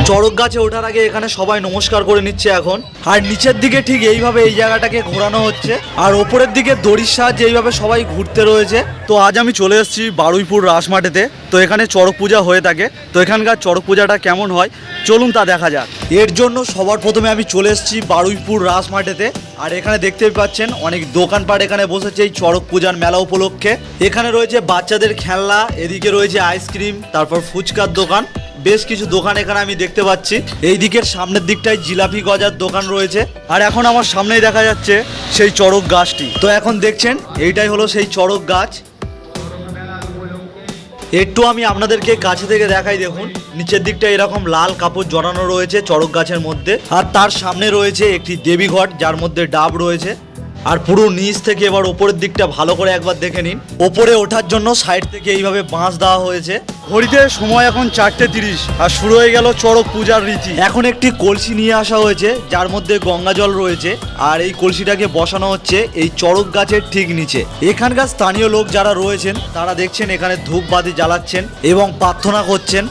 চড়ক গাছে ওঠার আগে এখানে সবাই নমস্কার করে নিচ্ছে এখন। আর নিচের দিকে ঠিক এইভাবে এই জায়গাটাকে ঘোরানো হচ্ছে, আর ওপরের দিকে দড়ির সাহায্যে এইভাবে সবাই ঘুরতে রয়েছে। তো আজ আমি চলে এসেছি বারুইপুর রাসমাটিতে। তো এখানে চড়ক পূজা হয়ে থাকে। তো এখানকার চড়ক পূজাটা কেমন হয় চলুন তা দেখা যাক। এর জন্য সবার প্রথমে আমি চলে এসেছি বারুইপুর রাসমাটিতে। আর এখানে দেখতেই পাচ্ছেন অনেক দোকানপাট এখানে বসেছে এই চড়ক পূজার মেলা উপলক্ষে। এখানে রয়েছে বাচ্চাদের খেলনা, এদিকে রয়েছে আইসক্রিম, তারপর ফুচকার দোকান, বেশ কিছু দোকান এখানে আমি দেখতে পাচ্ছি। এই দিকের সামনের দিকটায় জিলাপি গজার দোকান রয়েছে। আর এখন আমার সামনেই দেখা যাচ্ছে সেই চড়ক গাছটি। তো এখন দেখছেন এইটাই হলো সেই চড়ক গাছ। একটু আমি আপনাদেরকে কাছে থেকে দেখাই। দেখুন নিচের দিকটা এরকম লাল কাপড় জড়ানো রয়েছে চড়ক গাছের মধ্যে, আর তার সামনে রয়েছে একটি দেবী ঘট যার মধ্যে ডাব রয়েছে। আর পুরো নিচ থেকে এবার ওপরের দিকটা ভালো করে একবার দেখে নিন। ওপরে ওঠার জন্য সাইড থেকে এইভাবে বাঁশ দেওয়া হয়েছে। ঘড়িতে সময় এখন 4:30 আর শুরু হয়ে গেল চড়ক পূজার রীতি। এখন একটি কলসি নিয়ে আসা হয়েছে যার মধ্যে গঙ্গা জল রয়েছে, আর এই কলসিটাকে বসানো হচ্ছে এই চড়ক গাছের ঠিক নিচে। এখানকার স্থানীয় লোক যারা রয়েছেন তারা দেখছেন এখানে ধূপবাতি জ্বালাচ্ছেন এবং প্রার্থনা করছেন।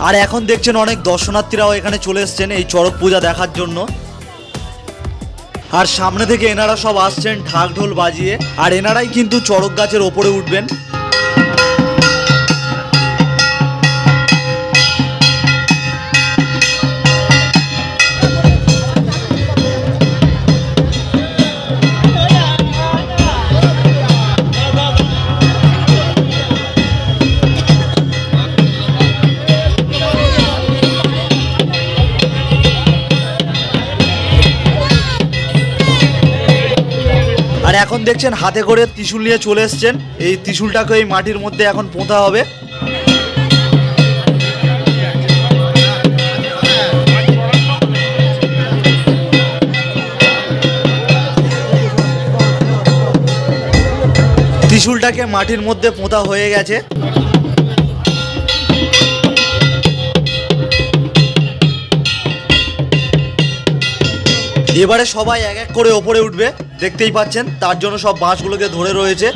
আর এখন দেখছেন অনেক দর্শনার্থীরাও এখানে চলে এসছেন এই চড়ক পূজা দেখার জন্য। আর সামনে থেকে এনারা সব আসছেন ঢাক ঢোল বাজিয়ে, আর এনারাই কিন্তু চড়ক গাছের ওপরে উঠবেন। আর এখন দেখছেন হাতে করে ত্রিশূল নিয়ে চলে এসছেন। এই ত্রিশূলটাকে এই মাটির মধ্যে এখন পোঁতা হবে। ত্রিশূলটাকে মাটির মধ্যে পোঁতা হয়ে গেছে। এবারে সবাই এক এক করে ওপরে উঠবে, দেখতেই পাচ্ছেন তার জন্য সব বাঁশগুলোকে ধরে রয়েছে।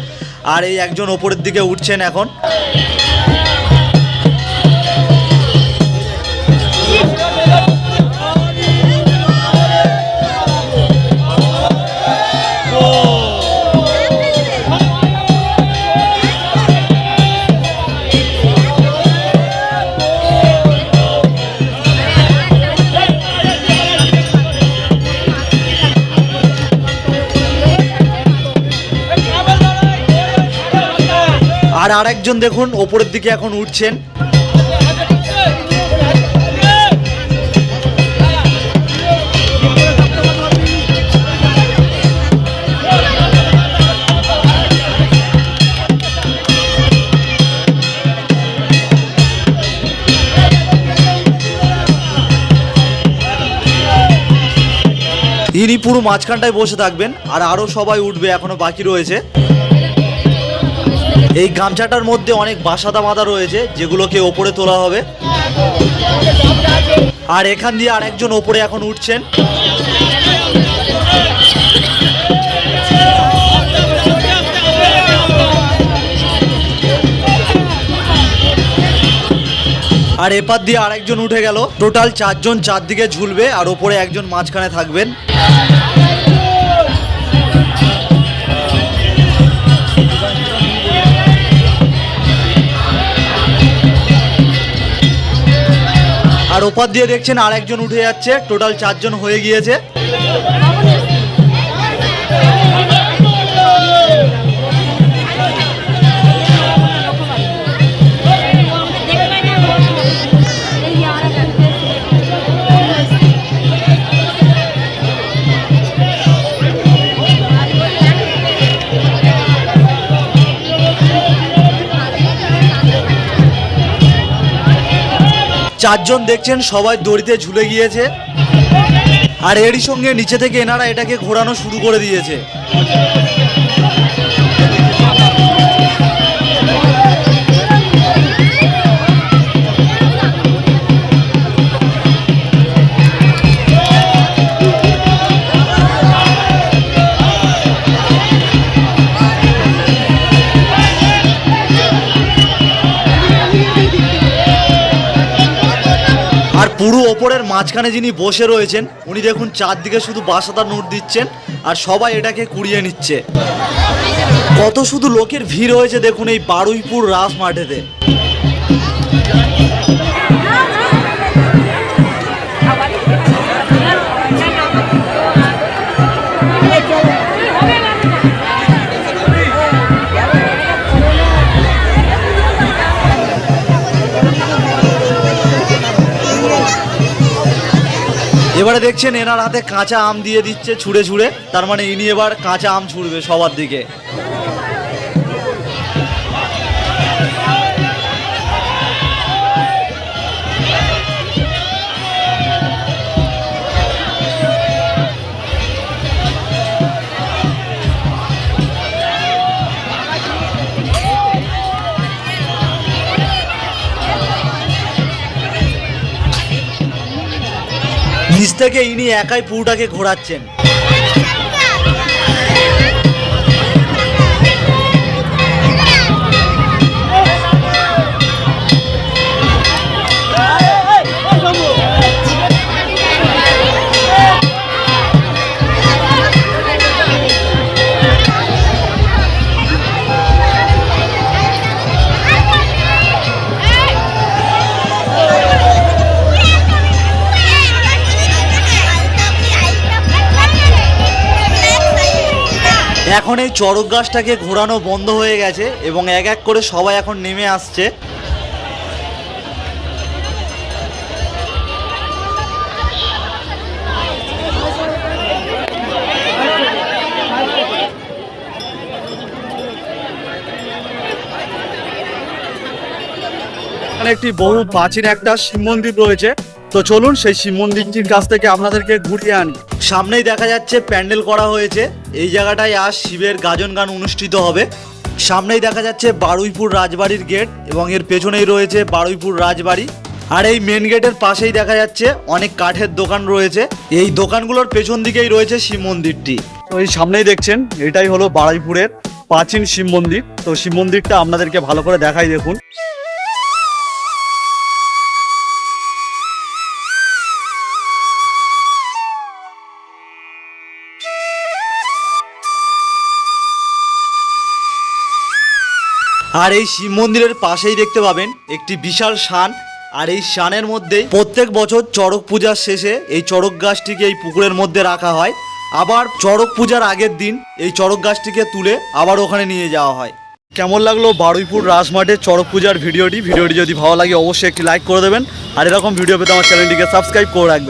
আর এই একজন ওপরের দিকে উঠছেন এখন। আর আরেকজন দেখুন ওপরের দিকে এখন উঠছেন। ইনি পুরো মাঝখানটায় বসে থাকবেন, আর আরো সবাই উঠবে, এখনো বাকি রয়েছে। এই গামছাটার মধ্যে অনেক বাসাদা বাঁধা রয়েছে যেগুলোকে ওপরে তোলা হবে। আর এখান দিয়ে আরেকজন ওপরে এখন উঠছেন। আর এপার দিয়ে আরেকজন উঠে গেল। টোটাল 4 জন চারদিকে ঝুলবে, আর ওপরে একজন মাঝখানে থাকবেন। আর ওপার দিয়ে দেখছেন আরেকজন উঠে যাচ্ছে। টোটাল 4 জন হয়ে গিয়েছে। চারজন দেখছেন সবাই দড়িতে ঝুলে গিয়েছে। আর এরই সঙ্গে নিচে থেকে এনারা এটাকে ঘোরানো শুরু করে দিয়েছে। পুরো ওপরের মাঝখানে যিনি বসে রয়েছেন উনি দেখুন চারদিকে শুধু বাসাদার নোট দিচ্ছেন আর সবাই এটাকে কুড়িয়ে নিচ্ছে। কত শুধু লোকের ভিড় হয়েছে দেখুন এই বারুইপুর রাস মাঠেতে। এবারে দেখছেন এনার হাতে কাঁচা আম দিয়ে দিচ্ছে ছুঁড়ে ছুঁড়ে, তার মানে ইনি এবার কাঁচা আম ছুঁড়বে সবার দিকে। নিচ থেকে ইনি একাই পুরোটাকে ঘোরাচ্ছেন। এখন এই চড়ক গাছটাকে ঘোরানো বন্ধ হয়ে গেছে এবং এক এক করে সবাই এখন নেমে আসছে। এখানে একটি বহু প্রাচীন একটা শিব মন্দির রয়েছে, তো চলুন সেই শিব মন্দিরটির কাছ থেকে আপনাদেরকে ঘুরিয়ে আনি। সামনেই দেখা যাচ্ছে প্যান্ডেল করা হয়েছে, এই জায়গাটায় আজ শিবের গাজন গান অনুষ্ঠিত হবে। সামনেই দেখা যাচ্ছে বারুইপুর রাজবাড়ির গেট এবং এর পেছনেই রয়েছে বারুইপুর রাজবাড়ি। আর এই মেন গেটের পাশেই দেখা যাচ্ছে অনেক কাঠের দোকান রয়েছে, এই দোকানগুলোর পেছন দিকেই রয়েছে শিব মন্দিরটি। তো এই সামনেই দেখছেন এটাই হলো বারুইপুরের প্রাচীন শিব মন্দির। তো শিব মন্দিরটা আপনাদেরকে ভালো করে দেখাই, দেখুন। আর এই শিব মন্দিরের পাশেই দেখতে পাবেন একটি বিশাল শান, আর এই শানের মধ্যেই প্রত্যেক বছর চড়ক পূজার শেষে এই চড়ক গাছটিকে এই পুকুরের মধ্যে রাখা হয়, আবার চড়ক পূজার আগের দিন এই চড়ক গাছটিকে তুলে আবার ওখানে নিয়ে যাওয়া হয়। কেমন লাগলো বারুইপুর রাসমাঠের চড়ক পূজার ভিডিওটি যদি ভালো লাগে অবশ্যই একটি লাইক করে দেবেন, আর এরকম ভিডিও পেতে আমার চ্যানেলটিকে সাবস্ক্রাইব করে রাখবেন।